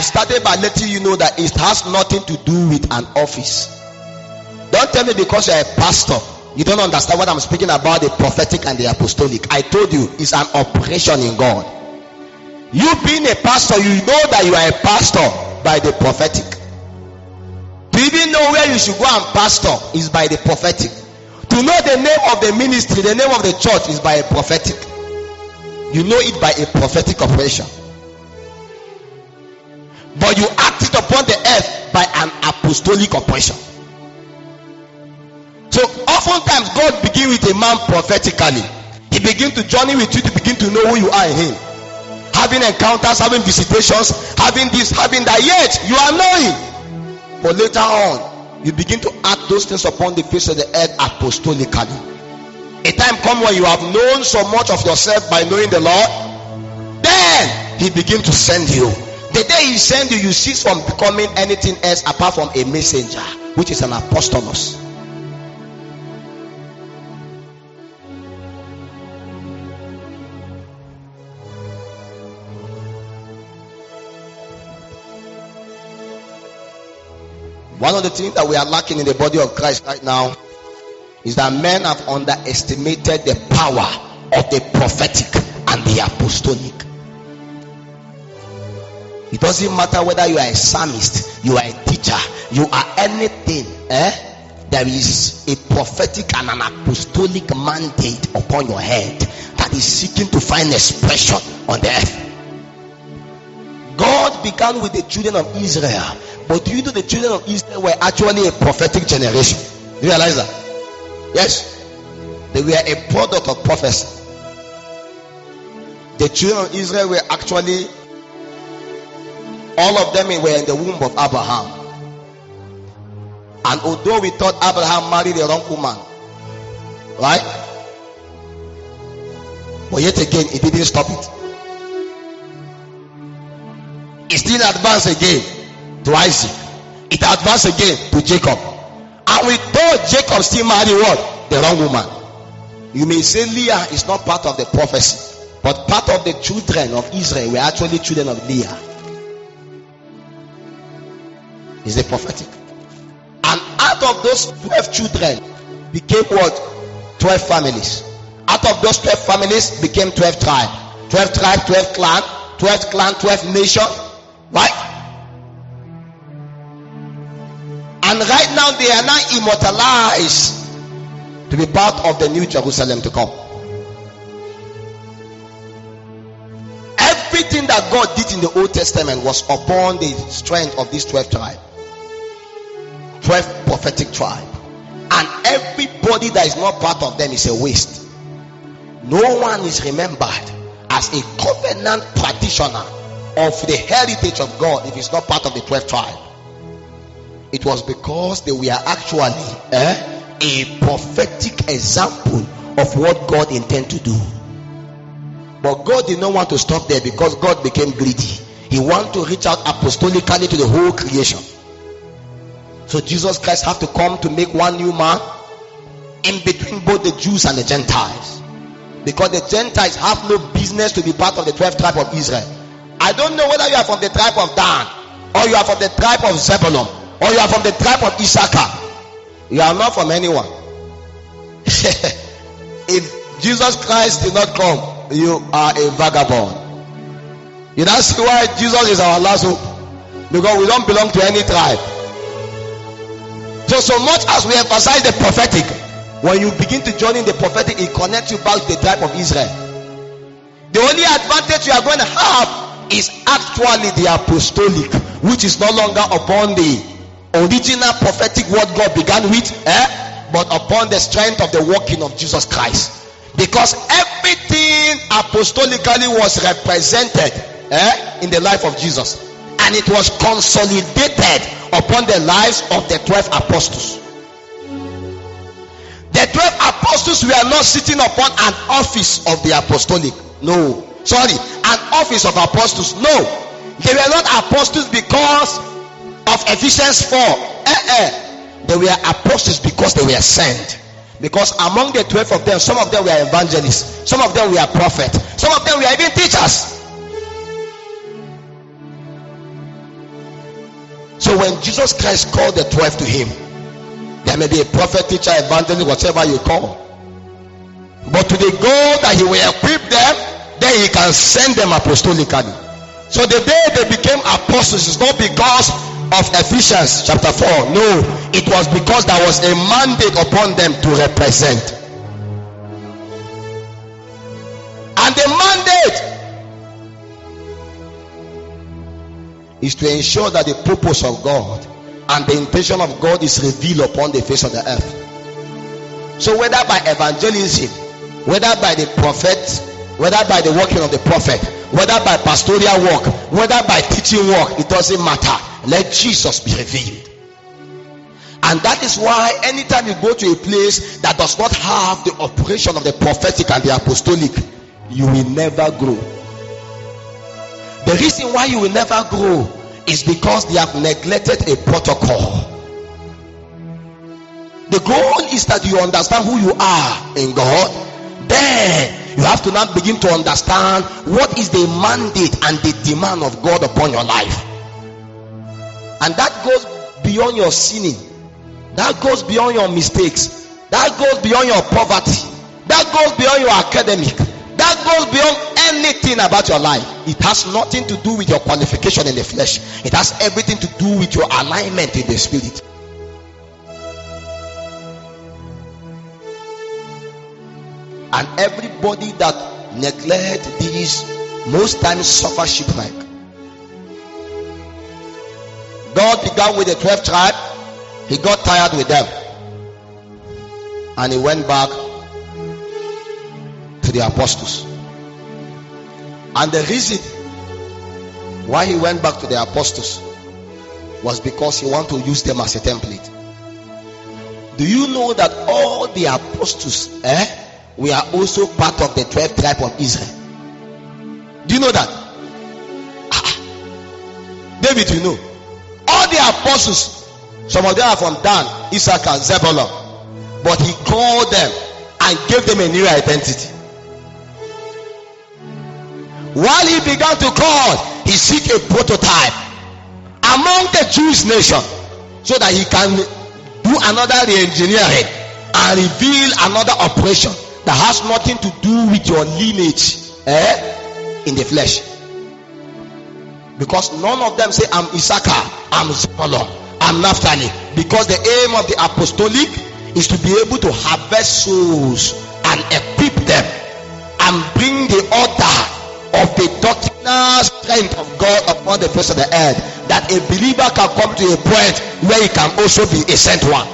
have started by letting you know that it has nothing to do with an office. Don't tell me because you are a pastor you don't understand what I'm speaking about, the prophetic and the apostolic. I told you it's an operation in God. You being a pastor, you know that you are a pastor by the prophetic. To even know where you should go and pastor is by the prophetic. To know the name of the ministry, the name of the church is by a prophetic. You know it by a prophetic operation. But you act it upon the earth by an apostolic operation. So oftentimes God begins with a man prophetically. He begins to journey with you to begin to know who you are in him. Having encounters, having visitations, having this, having that, yet you are knowing. But later on, you begin to act those things upon the face of the earth apostolically. A time comes when you have known so much of yourself by knowing the Lord, then he begins to send you. The day he sends you, you cease from becoming anything else apart from a messenger, which is an apostolos. One of the things that we are lacking in the body of Christ right now is that men have underestimated the power of the prophetic and the apostolic. It doesn't matter whether you are a psalmist, you are a teacher, you are anything. There is a prophetic and an apostolic mandate upon your head that is seeking to find expression on the earth. God began with the children of Israel, but do you know the children of Israel were actually a prophetic generation? Do you realize that? Yes, they were a product of prophecy. The children of Israel were actually, all of them were in the womb of Abraham. And although we thought Abraham married the wrong woman, right? But yet again, it didn't stop it. It still advanced again to Isaac. It advanced again to Jacob. And we thought Jacob still married what? The wrong woman. You may say Leah is not part of the prophecy, but part of the children of Israel were actually children of Leah. Is the prophetic. And out of those 12 children became what? 12 families. Out of those 12 families became 12 tribes. 12 tribes, 12 clans, 12 clans, 12 nations. Right? And right now they are now immortalized to be part of the new Jerusalem to come. Everything that God did in the Old Testament was upon the strength of these 12 tribes. 12 prophetic tribes. And everybody that is not part of them is a waste. No one is remembered as a covenant practitioner of the heritage of God if it's not part of the 12 tribes. It was because they were actually a prophetic example of what God intended to do. But God did not want to stop there because God became greedy. He wanted to reach out apostolically to the whole creation. So Jesus Christ had to come to make one new man in between both the Jews and the Gentiles. Because the Gentiles have no business to be part of the 12 tribe of Israel. I don't know whether you are from the tribe of Dan, or you are from the tribe of Zebulun, or you are from the tribe of Issachar. You are not from anyone. If Jesus Christ did not come, you are a vagabond. You don't see why Jesus is our last hope, because we don't belong to any tribe. So much as we emphasize the prophetic, when you begin to join in the prophetic, it connects you back to the tribe of Israel. The only advantage you are going to have is actually the apostolic, which is no longer upon the original prophetic word God began with, but upon the strength of the working of Jesus Christ. Because everything apostolically was represented in the life of Jesus, and it was consolidated upon the lives of the 12 apostles. The 12 apostles were not sitting upon an office of the apostolic. No. Sorry, an office of apostles. No. They were not apostles because of Ephesians 4. They were apostles because they were sent. Because among the 12 of them, some of them were evangelists, some of them were prophets, some of them were even teachers. So when Jesus Christ called the 12 to him, there may be a prophet, teacher, evangelist, whatever you call, but to the goal that he will equip them, then he can send them apostolically. So the day they became apostles is not because of Ephesians chapter 4. No, it was because there was a mandate upon them to represent. And the mandate is to ensure that the purpose of God and the intention of God is revealed upon the face of the earth. So whether by evangelism, whether by the prophet, whether by the working of the prophet, whether by pastoral work, whether by teaching work, it doesn't matter. Let Jesus be revealed. And that is why anytime you go to a place that does not have the operation of the prophetic and the apostolic, you will never grow. The reason why you will never grow is because they have neglected a protocol. The goal is that you understand who you are in God. Then you have to now begin to understand what is the mandate and the demand of God upon your life. And that goes beyond your sinning. That goes beyond your mistakes. That goes beyond your poverty. That goes beyond your academic. That goes beyond anything about your life. It has nothing to do with your qualification in the flesh. It has everything to do with your alignment in the spirit. And everybody that neglects these most times suffer shipwreck. God began with the 12th tribe. He got tired with them, and he went back to the apostles. And the reason why he went back to the apostles was because he wanted to use them as a template. Do you know that all the apostles we are also part of the 12th tribe of Israel? Do you know that? David, you know, all the apostles, some of them are from Dan, Issachar, Zebulun, but he called them and gave them a new identity. While he began to call, he seek a prototype among the Jewish nation so that he can do another re-engineering and reveal another operation that has nothing to do with your lineage in the flesh. Because none of them say, I'm Issachar, I'm Zebulun, I'm Naphtali. Because the aim of the apostolic is to be able to harvest souls and equip them and bring the order of the doctrinal strength of God upon the face of the earth, that a believer can come to a point where he can also be a sent one.